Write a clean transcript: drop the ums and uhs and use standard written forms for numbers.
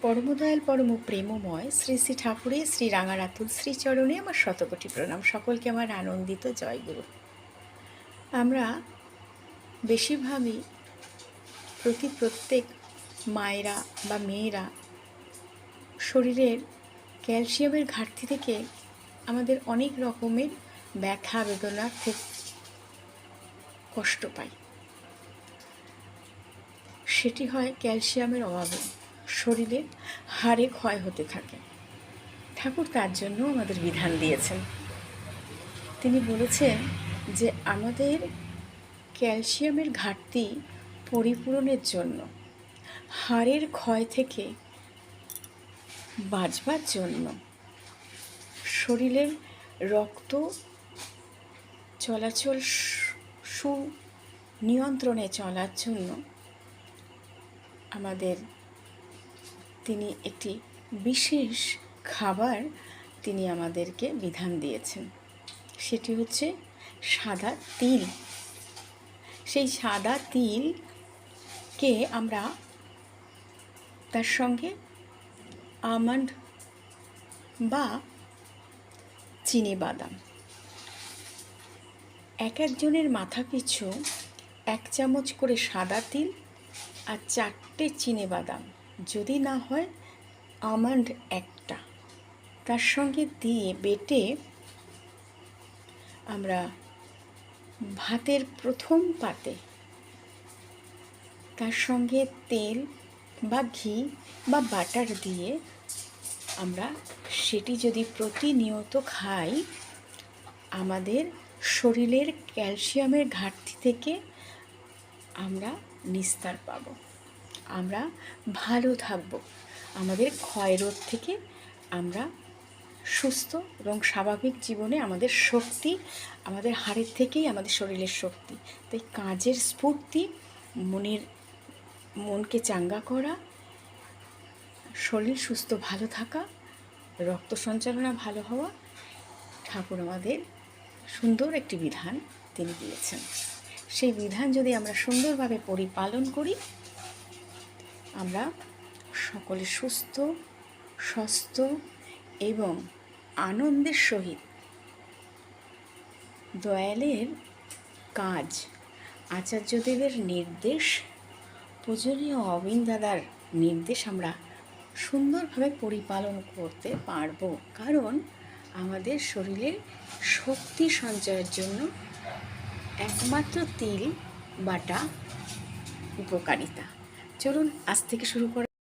পরমদয়াল পরম প্রেমময় শ্রী শ্রী ঠাকুরের শ্রী রাঙারাতুল শ্রীচরণে আমার শতকোটি প্রণাম। সকলকে আমার আনন্দিত জয়গুরু। আমরা বেশিরভাগই প্রত্যেক মায়েরা বা মেয়েরা শরীরের ক্যালসিয়ামের ঘাটতি থেকে আমাদের অনেক রকমের ব্যথা বেদনা থেকে কষ্ট পাই। সেটি হয় ক্যালসিয়ামের অভাবে, শরীরে হাড়ে ক্ষয় হতে থাকে। ঠাকুর তার জন্য আমাদের বিধান দিয়েছেন। তিনি বলেছেন যে আমাদের ক্যালসিয়ামের ঘাটতি পরিপূরণের জন্য, হাড়ের ক্ষয় থেকে বাঁচবার জন্য, শরীরের রক্ত চলাচল সুনিয়ন্ত্রণে চলার জন্য তিনি একটি বিশেষ খাবার তিনি আমাদেরকে বিধান দিয়েছেন। সেটি হচ্ছে সাদা তিল। সেই সাদা তিলকে আমরা তার সঙ্গে আমন্ড বা চিনি বাদাম, একজনের মাথা পিছু 1 চামচ করে সাদা তিল আর 4টে চিনি বাদাম, যদি না হয় আমন্ড একটা, তার সঙ্গে দিয়ে বেটে আমরা ভাতের প্রথম পাতে তার সঙ্গে তেল বা ঘি বা বাটার দিয়ে আমরা সেটি যদি প্রতিনিয়ত খাই, আমাদের শরীরের ক্যালসিয়ামের ঘাটতি থেকে আমরা নিস্তার পাব, আমরা ভালো থাকব, আমাদের ক্ষয়রোধ থেকে আমরা সুস্থ এবং স্বাভাবিক জীবনে আমাদের শক্তি, আমাদের হাড়ের থেকেই আমাদের শরীরের শক্তি। তাই কাজের স্ফূর্তি, মনকে চাঙ্গা করা, শরীর সুস্থ ভালো থাকা, রক্ত সঞ্চালনা ভালো হওয়া, ঠাকুর আমাদের সুন্দর একটি বিধান তিনি দিয়েছেন। সেই বিধান যদি আমরা সুন্দরভাবে পরিপালন করি, আমরা সকলে সুস্থ, স্বাস্থ্য এবং আনন্দের সহিত দয়ালের কাজ, আচার্যদেবের নির্দেশ, পূজনীয় অবিন দাদার নির্দেশ আমরা সুন্দরভাবে পরিপালন করতে পারব। কারণ আমাদের শরীরের শক্তি সঞ্চয়ের জন্য একমাত্র তিল বাটা উপকারিতা। চলুন আজ থেকে শুরু করা